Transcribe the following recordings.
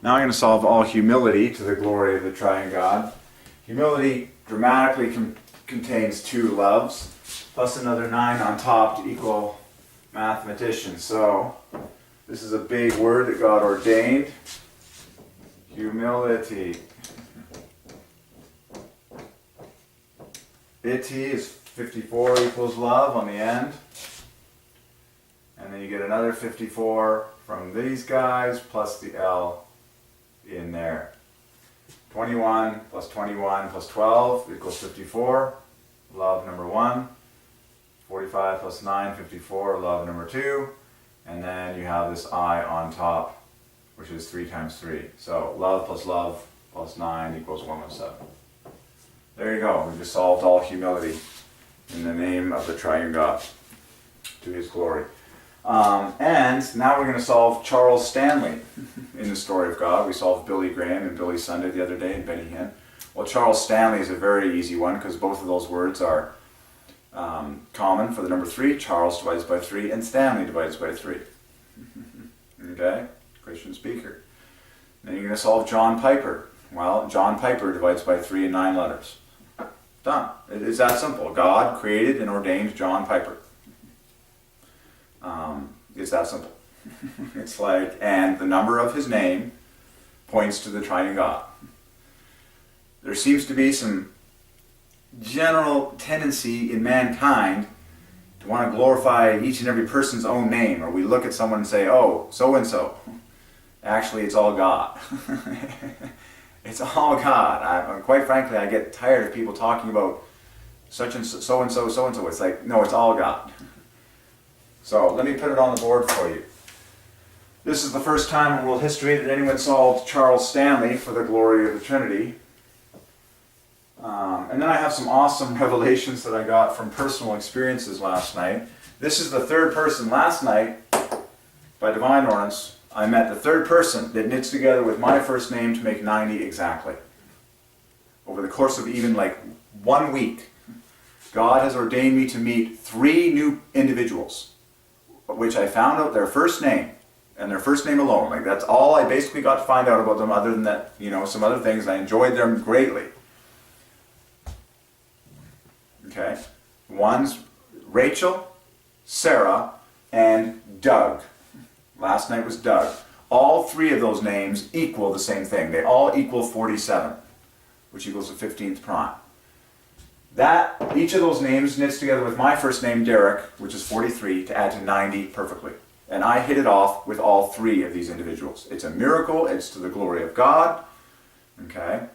Now I'm going to solve all humility to the glory of the Triune God. Humility dramatically contains 2 loves, plus another 9 on top to equal mathematician. So this is a big word that God ordained. Humility. Ity is 54 equals love on the end. And then you get another 54 from these guys plus the L in there. 21 plus 21 plus 12 equals 54. Love number 1. 45 plus 9, 54. Love number 2. And then you have this I on top, which is 3 times 3. So love plus 9 equals 107. There you go. We've just solved all humility in the name of the Triune God, to His glory. And now we're going to solve Charles Stanley in the story of God. We solved Billy Graham and Billy Sunday the other day and Benny Hinn. Well, Charles Stanley is a very easy one because both of those words are common for the number 3. Charles divides by 3 and Stanley divides by 3. Okay? Christian speaker. Then you're going to solve John Piper. Well, John Piper divides by 3 and 9 letters. Done. It's that simple. God created and ordained John Piper. It's that simple. It's like, and the number of his name points to the Triune God. There seems to be some general tendency in mankind to want to glorify each and every person's own name, or we look at someone and say, oh, so-and-so. Actually, it's all God. It's all God. Quite frankly, I get tired of people talking about such and so-and-so, so-and-so. It's like, no, it's all God. So let me put it on the board for you. This is the first time in world history that anyone solved Charles Stanley for the glory of the Trinity. And then I have some awesome revelations that I got from personal experiences last night. This is the 3rd person. Last night, by Divine Ordinance, I met the 3rd person that knits together with my first name to make 90 exactly. Over the course of even like 1 week, God has ordained me to meet 3 new individuals, which I found out their first name, and their first name alone. Like, that's all I basically got to find out about them, other than that, some other things. I enjoyed them greatly. Okay? One's Rachel, Sarah, and Doug. Last night was Doug. All 3 of those names equal the same thing. They all equal 47, which equals the 15th prime. Each of those names knits together with my first name, Derek, which is 43, to add to 90 perfectly. And I hit it off with all 3 of these individuals. It's a miracle. It's to the glory of God. Okay.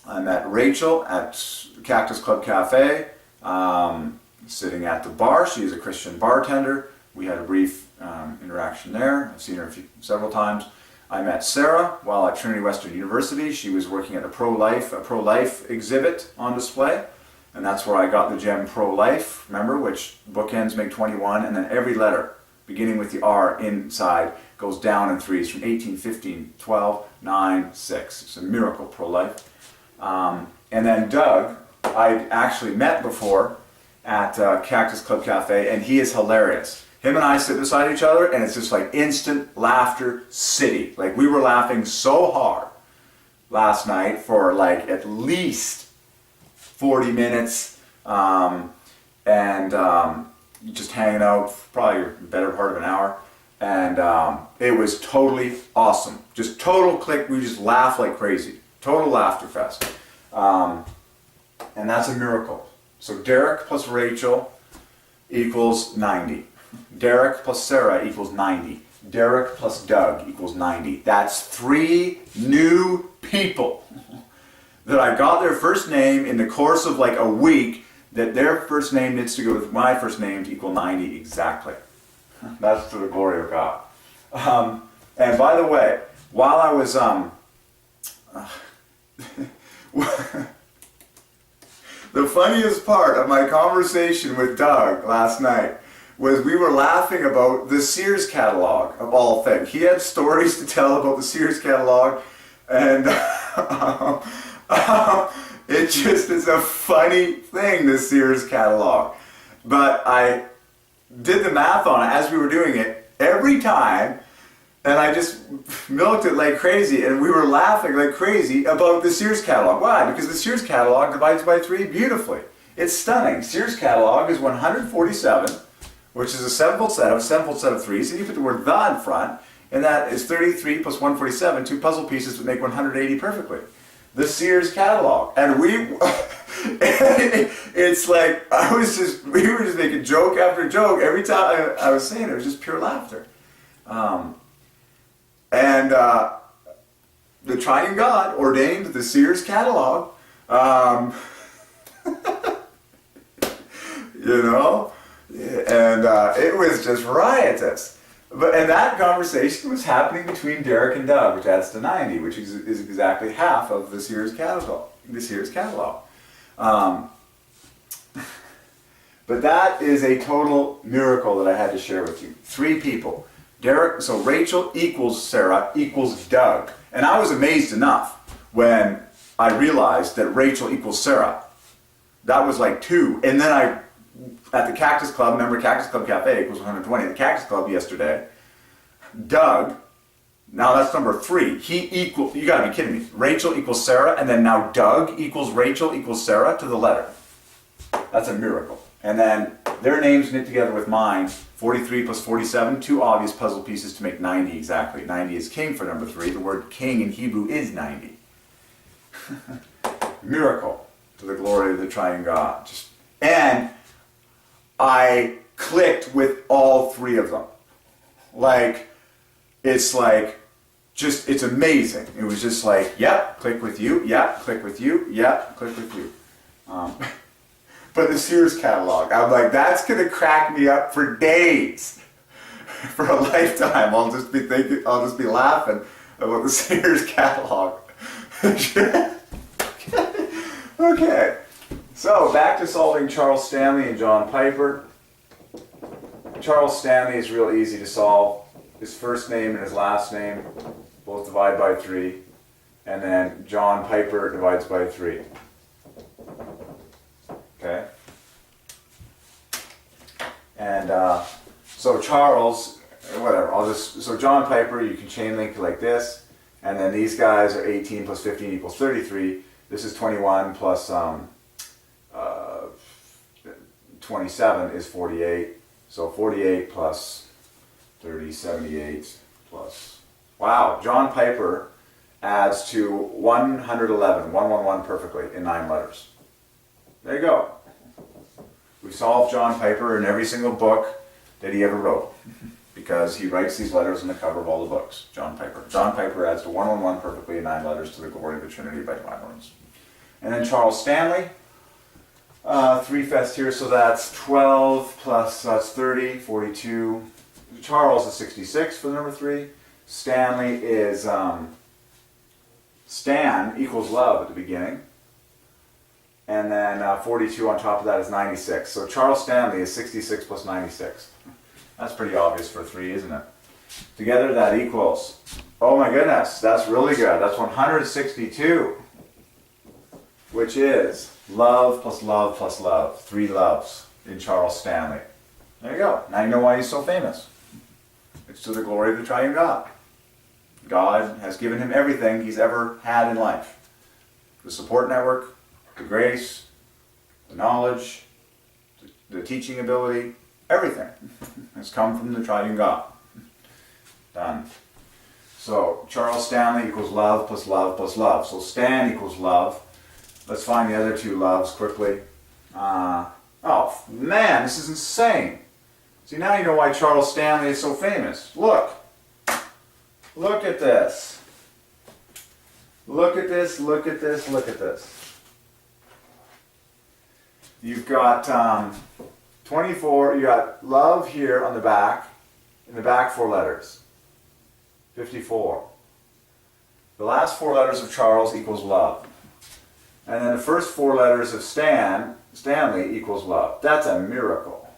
I met Rachel at Cactus Club Cafe, sitting at the bar. She is a Christian bartender. We had a brief interaction there. I've seen her several times. I met Sarah while at Trinity Western University. She was working at a pro-life exhibit on display. And that's where I got the gem pro-life, remember, which bookends make 21, and then every letter, beginning with the R inside, goes down in 3s from 18, 15, 12, 9, 6. It's a miracle, pro-life. And then Doug, I'd actually met before at Cactus Club Cafe, and he is hilarious. Him and I sit beside each other, and it's just like instant laughter city. Like, we were laughing so hard last night for like at least 40 minutes, and just hanging out, probably a better part of an hour, and it was totally awesome. Just total click, we just laughed like crazy. Total laughter fest. And that's a miracle. So Derek plus Rachel equals 90. Derek plus Sarah equals 90. Derek plus Doug equals 90. That's 3 new people that I got their first name in the course of like a week, that their first name needs to go with my first name to equal 90 exactly. That's to the glory of God. And by the way, while I was the funniest part of my conversation with Doug last night was we were laughing about the Sears catalog, of all things. He had stories to tell about the Sears catalog, and it just is a funny thing, this Sears catalog. But I did the math on it as we were doing it. Every time And I just milked it like crazy, and we were laughing like crazy about the Sears catalog. Why? Because the Sears catalog divides by 3 beautifully. It's stunning. Sears catalog is 147, which is a 7-fold set of 3s, and you put the word "the" in front, and that is 33 plus 147, 2 puzzle pieces that make 180 perfectly. The Sears catalog. And it's like, we were just making joke after joke. Every time I was saying it, it was just pure laughter. The Triune God ordained the Sears catalog. You know? And it was just riotous. And that conversation was happening between Derek and Doug, which adds to 90, which is exactly half of the Sears catalog. But that is a total miracle that I had to share with you. 3 people. So Rachel equals Sarah equals Doug. And I was amazed enough when I realized that Rachel equals Sarah. That was like 2. And then at the Cactus Club, remember Cactus Club Cafe equals 120. At the Cactus Club yesterday, Doug, now that's number 3. You gotta be kidding me. Rachel equals Sarah, and then now Doug equals Rachel equals Sarah to the letter. That's a miracle. And then their names knit together with mine, 43 plus 47, 2 obvious puzzle pieces to make 90 exactly. 90 is king for number 3. The word king in Hebrew is 90. Miracle to the glory of the Triune God. And I clicked with all 3 of them. It's amazing. It was just like, yep, click with you, yep, click with you, yep, click with you. But the Sears catalog, I'm like, that's going to crack me up for days. For a lifetime, I'll just be laughing about the Sears catalog. Okay, so back to solving Charles Stanley and John Piper. Charles Stanley is real easy to solve. His first name and his last name both divide by 3. And then John Piper divides by 3. Okay? And so Charles, whatever, so John Piper, you can chain link like this. And then these guys are 18 plus 15 equals 33. This is 21 plus 27 is 48. So 48 plus 30, 78 plus... Wow, John Piper adds to 111, 111 perfectly in 9 letters. There you go. We solved John Piper in every single book that he ever wrote. Because he writes these letters on the cover of all the books. John Piper. John Piper adds to 111 perfectly in 9 letters to the glory of the Trinity by Divine Ordinance. And then Charles Stanley. 3 fest here, so that's 12 plus, that's 30, 42. Charles is 66 for the number 3. Stanley is, Stan equals love at the beginning. And then 42 on top of that is 96. So Charles Stanley is 66 plus 96. That's pretty obvious for 3, isn't it? Together that equals, oh my goodness, that's really good. That's 162. Which is love plus love plus love. 3 loves in Charles Stanley. There you go. Now you know why he's so famous. It's to the glory of the Triune God. God has given him everything he's ever had in life. The support network, the grace, the knowledge, the teaching ability, everything has come from the Triune God. Done. So Charles Stanley equals love plus love plus love. So Stan equals love. Let's find the other 2 loves quickly. Oh man, this is insane. See, now you know why Charles Stanley is so famous. Look. Look at this. Look at this, look at this, look at this. You've got 24, you got love here on the back, in the back 4 letters. 54. The last 4 letters of Charles equals love. And then the first 4 letters of Stanley equals love. That's a miracle.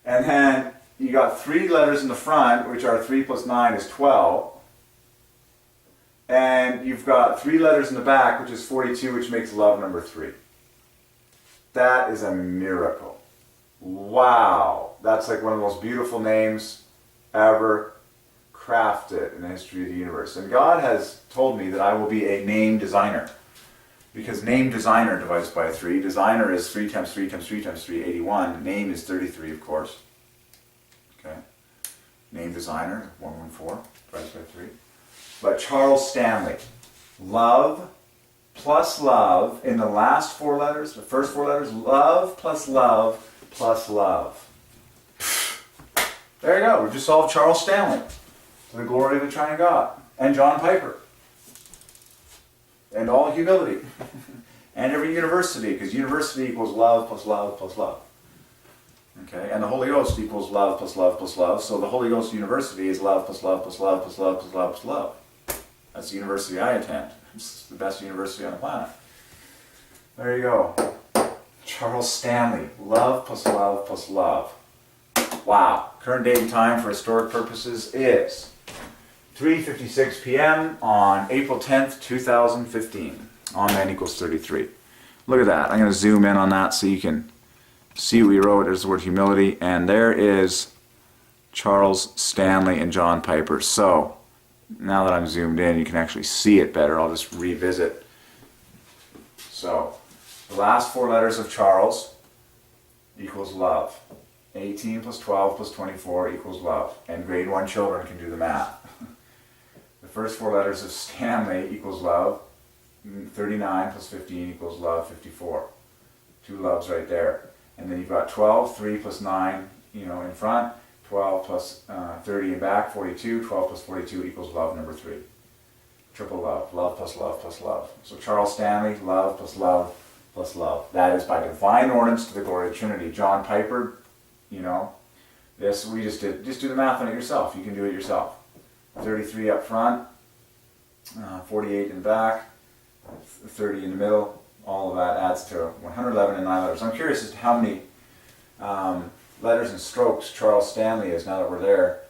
And then you got 3 letters in the front, which are 3 plus 9 is 12. And you've got 3 letters in the back, which is 42, which makes love number 3. That is a miracle. Wow. That's like one of the most beautiful names ever. crafted in the history of the universe. And God has told me that I will be a name designer. Because name designer divides by 3. Designer is 3 times 3 times 3 times 3, 81. Name is 33, of course. Okay. Name designer, 114, divides by 3. But Charles Stanley, love plus love, in the last 4 letters, the first 4 letters, love plus love plus love. There you go, we just solved Charles Stanley, to the glory of the Triune God, and John Piper, and all humility, and every university, because university equals love plus love plus love. Okay, and the Holy Ghost equals love plus love plus love, so the Holy Ghost University is love plus love plus love plus love plus love plus love. That's the university I attend. It's the best university on the planet. There you go. Charles Stanley, love plus love plus love. Wow. Current date and time for historic purposes is 3:56 p.m. on April 10th, 2015. Amen equals 33. Look at that. I'm going to zoom in on that so you can see what we wrote. There's the word humility. And there is Charles Stanley and John Piper. So, now that I'm zoomed in, you can actually see it better. I'll just revisit. So, the last 4 letters of Charles equals love. 18 plus 12 plus 24 equals love. And grade 1 children can do the math. The first 4 letters of Stanley equals love. 39 plus 15 equals love, 54. 2 loves right there. And then you've got 12, 3 plus 9, in front. 12 plus 30 in back, 42. 12 plus 42 equals love number 3. Triple love. Love plus love plus love. So Charles Stanley, love plus love plus love. That is by divine ordinance to the glory of the Trinity. John Piper, this we just did. Just do the math on it yourself. You can do it yourself. 33 up front, 48 in back, 30 in the middle. All of that adds to 111 and 9 letters. I'm curious as to how many letters and strokes Charles Stanley is now that we're there.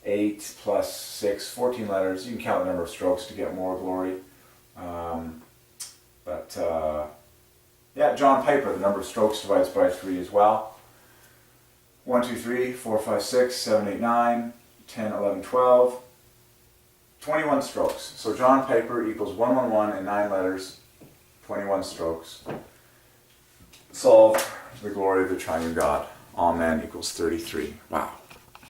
8 plus 6, 14 letters. You can count the number of strokes to get more glory. Yeah, John Piper, the number of strokes divides by 3 as well. 1, 2, 3, 4, 5, 6, 7, 8, 9, 10, 11, 12. 21 strokes. So John Piper equals 111 and 9 letters. 21 strokes. Solved to the glory of the Triune God. Amen equals 33. Wow.